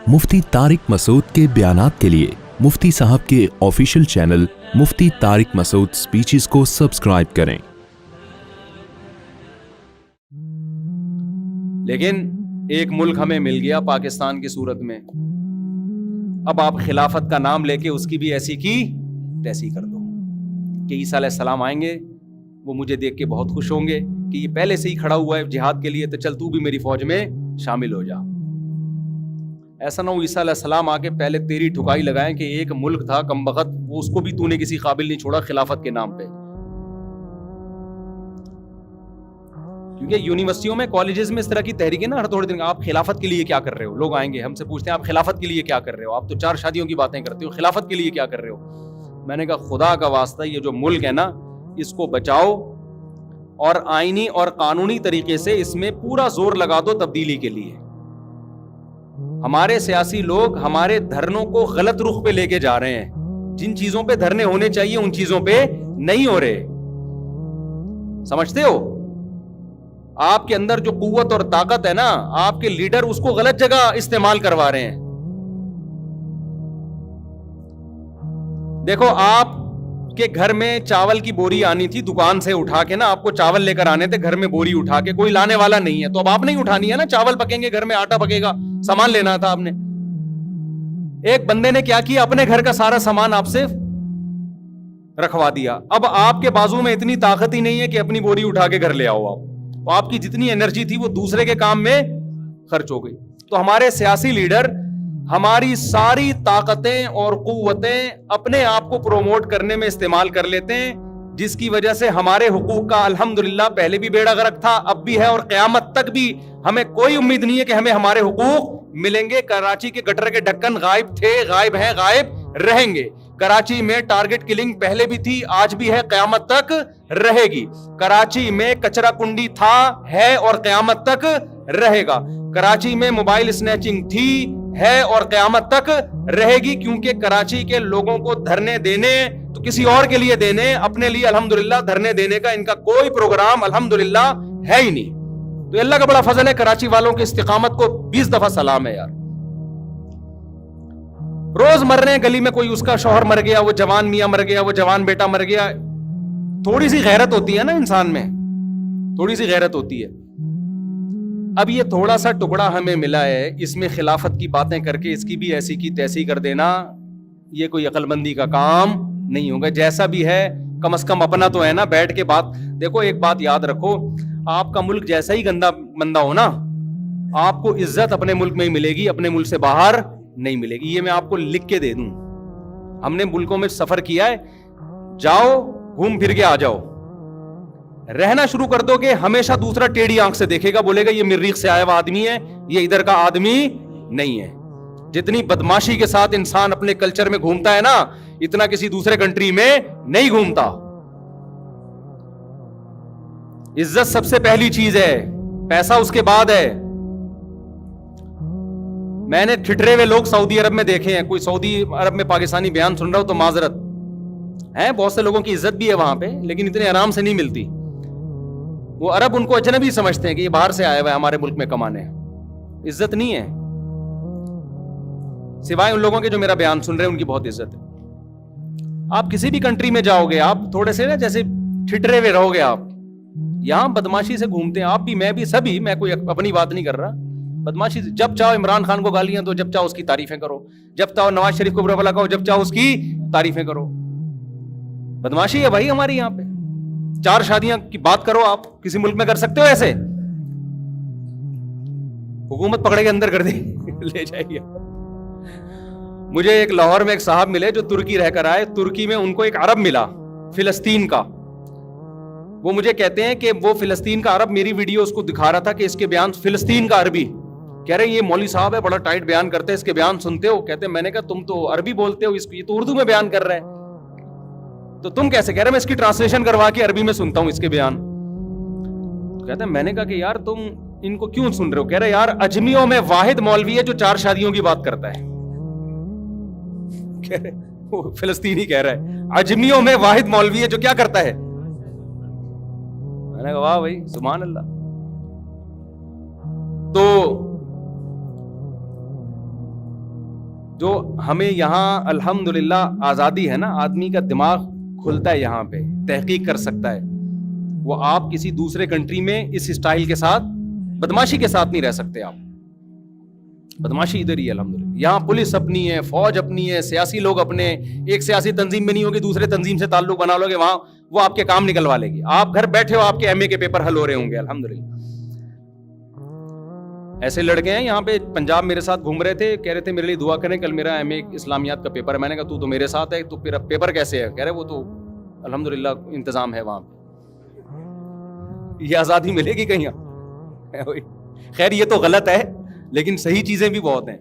मुफ्ती तारिक मसूद के बयानात के लिए मुफ्ती साहब के ऑफिशियल चैनल मुफ्ती तारिक मसूद स्पीचेस को सब्सक्राइब करें। लेकिन एक मुल्क हमें मिल गया पाकिस्तान की सूरत में, अब आप खिलाफत का नाम लेके उसकी भी ऐसी की तैसी कर दो कि ईसा अलैहिस्सलाम आएंगे, वो मुझे देख के बहुत खुश होंगे कि ये पहले से ही खड़ा हुआ है जिहाद के लिए, तो चल तू भी मेरी फौज में शामिल हो जा। ऐसा ना हो ईसा अलैहिस्सलाम आके पहले तेरी ठुकाई लगाएं कि एक मुल्क था कमबख्त, वो उसको भी तूने किसी काबिल नहीं छोड़ा खिलाफत के नाम पे। क्योंकि यूनिवर्सिटियों में, कॉलेजेस में इस तरह की तहरीक है ना, हर थोड़े दिन आप खिलाफत के लिए क्या कर रहे हो, लोग आएंगे हमसे पूछते हैं आप खिलाफत के लिए क्या कर रहे हो, आप तो 4 शादियों की बातें करते हो, खिलाफत के लिए क्या कर रहे हो। मैंने कहा खुदा का वास्ता ये जो मुल्क है ना, इसको बचाओ और आईनी और कानूनी तरीके से इसमें पूरा जोर लगा दो तब्दीली के लिए। हमारे सियासी लोग हमारे धरनों को गलत रुख पे लेके जा रहे हैं, जिन चीजों पे धरने होने चाहिए उन चीजों पे नहीं हो रहे। समझते हो, आपके अंदर जो कुव्वत और ताकत है ना, आपके लीडर उसको गलत जगह इस्तेमाल करवा रहे हैं। देखो, आपके घर में चावल की बोरी आनी थी दुकान से उठा के ना, आपको चावल लेकर आने थे घर में बोरी उठा के, कोई लाने वाला नहीं है तो अब आप नहीं उठानी है ना, चावल पकेंगे घर में, आटा पकेगा, सामान लेना था आपने। एक बंदे ने क्या किया, अपने घर का सारा सामान आपसे रखवा दिया। अब आपके बाजू में इतनी ताकत ही नहीं है कि अपनी बोरी उठा के घर ले आओ आप, तो आपकी जितनी एनर्जी थी वो दूसरे के काम में खर्च हो गई। तो हमारे सियासी लीडर हमारी सारी ताकतें और कुव्वतें अपने आप को प्रोमोट करने में इस्तेमाल कर लेते हैं, जिसकी वजह से हमारे हुकूक का अल्हम्दुलिल्लाह पहले भी बेड़ा गर्क था, अब भी है और क़यामत तक भी हमें कोई उम्मीद नहीं है कि हमें हमारे हुकूक मिलेंगे। कराची के गटर के ढक्कन गायब थे, गायब हैं, गायब रहेंगे। कराची में टारगेट किलिंग पहले भी थी, आज भी है, क़यामत तक रहेगी। कराची में कचरा कुंडी था, है और क़यामत तक रहेगा। कराची में मोबाइल स्नैचिंग थी, है और क़यामत तक रहेगी, क्योंकि कराची के लोगों को धरने देने तो किसी और के लिए देने, अपने लिए अल्हम्दुलिल्लाह धरने देने का इनका कोई प्रोग्राम अल्हम्दुलिल्लाह है ही नहीं। तो अल्लाह का बड़ा फजल है, कराची वालों की इस्तिकामत को 20 दफा सलाम है यार। रोज मर रहे हैं गली में, कोई उसका शौहर मर गया, वो जवान मियां मर गया, वो जवान बेटा मर गया। थोड़ी सी गैरत होती है ना इंसान में, थोड़ी सी गैरत होती है। अब ये थोड़ा सा टुकड़ा हमें मिला है, इसमें खिलाफत की बातें करके इसकी भी ऐसी की तैसी कर देना, ये कोई अक्लमंदी का काम नहीं होगा। जैसा भी है कम से कम अपना तो है ना, बैठ के बात। देखो एक बात याद रखो, आपका मुल्क जैसा ही गंदा मंदा हो ना, आपको इज्जत अपने मुल्क में ही मिलेगी, अपने मुल्क से बाहर नहीं मिलेगी। ये मैं आपको लिख के दे दूं। हमने मुल्कों में सफर किया है, जाओ घूम फिर के आ जाओ, रहना शुरू कर दो कि हमेशा दूसरा टेढ़ी आंख से देखेगा, बोलेगा ये मरीख से आया हुआ आदमी है, ये इधर का आदमी नहीं है। जितनी बदमाशी के साथ इंसान अपने कल्चर में घूमता है ना, इतना किसी दूसरे कंट्री में नहीं घूमता। इज्जत सबसे पहली चीज है, पैसा उसके बाद है। मैंने ठिठरे हुए लोग सऊदी अरब में देखे हैं, कोई सऊदी अरब में पाकिस्तानी बयान सुन रहा हो तो माजरत है, बहुत से लोगों की इज्जत भी है वहां पे, लेकिन इतने आराम से नहीं मिलती। वो अरब उनको अजनबी समझते हैं कि ये बाहर से आया हुआ है हमारे मुल्क में कमाने, इज्जत नहीं है। सिवाय उन लोगों के जो मेरा बयान सुन रहे हैं, उनकी बहुत इज्जत है। आप किसी भी कंट्री में जाओगे, आप थोड़े से ना जैसे ठिठरे हुए रहोगे। आप यहां बदमाशी से घूमते हैं, आप भी, मैं भी, सभी, मैं कोई अपनी बात नहीं कर रहा। बदमाशी से जब चाहो इमरान खान को गालियां दो, जब चाहो उसकी तारीफें करो, जब चाहो नवाज शरीफ को बुरा भला कहो, जब चाहो उसकी तारीफें करो। बदमाशी है भाई हमारी यहाँ पे। 4 शादियां की बात करो, आप किसी मुल्क में कर सकते हो ऐसे? हुकूमत पकड़े के अंदर कर दे ले जाएगी। मुझे एक लाहौर में एक साहब मिले जो तुर्की रहकर आए। तुर्की में उनको एक अरब मिला फिलिस्तीन का। वो मुझे कहते हैं कि वो फिलिस्तीन का अरब मेरी वीडियो उसको दिखा रहा था कि इसके बयान, फिलिस्तीन का अरबी, कह रहे ये मौलवी साहब है, बड़ा टाइट बयान करते हैं, इसके बयान सुनते हो? कहते मैंने कहा तुम तो अरबी बोलते हो, इसको ये तो उर्दू में बयान कर रहा है, तो तुम कैसे? कह रहे मैं इसकी ट्रांसलेशन करवा के अरबी में सुनता हूं इसके बयान। कहते मैंने कहा कि यार तुम इनको क्यों सुन रहे हो? कह रहे यार अजमियों में वाहिद मौलवी है जो 4 शादियों की बात करता है। कह रहे वो फिलिस्तीनी कह रहा है अजमियों में वाहिद मौलवी है जो क्या करता है। मैंने कहा वाह भाई, सुभान अल्लाह। तो جو ہمیں یہاں الحمدللہ آزادی ہے نا, آدمی کا دماغ کھلتا ہے یہاں پہ, تحقیق کر سکتا ہے. وہ آپ کسی دوسرے کنٹری میں اس اسٹائل کے ساتھ, بدماشی کے ساتھ نہیں رہ سکتے آپ. بدماشی ادھر ہی ہے الحمدللہ. یہاں پولیس اپنی ہے, فوج اپنی ہے, سیاسی لوگ اپنے. ایک سیاسی تنظیم میں نہیں ہوگی, دوسرے تنظیم سے تعلق بنا لو گے, وہاں وہ آپ کے کام نکلوا لے گی. آپ گھر بیٹھے ہو, آپ کے ایم اے کے پیپر حل ہو رہے ہوں گے الحمدللہ. ایسے لڑکے ہیں یہاں پہ پنجاب میرے ساتھ گھوم رہے تھے, کہہ رہے تھے میرے لیے دعا کریں, کل میرا ایم اے اسلامیات کا پیپر ہے. میں نے کہا تو میرے ساتھ ہے, تو پھر پیپر کیسے ہے؟ کہہ رہے وہ تو الحمدللہ انتظام ہے وہاں پہ. یہ آزادی ملے گی کہیں؟ خیر یہ تو غلط ہے, لیکن صحیح چیزیں بھی بہت ہیں.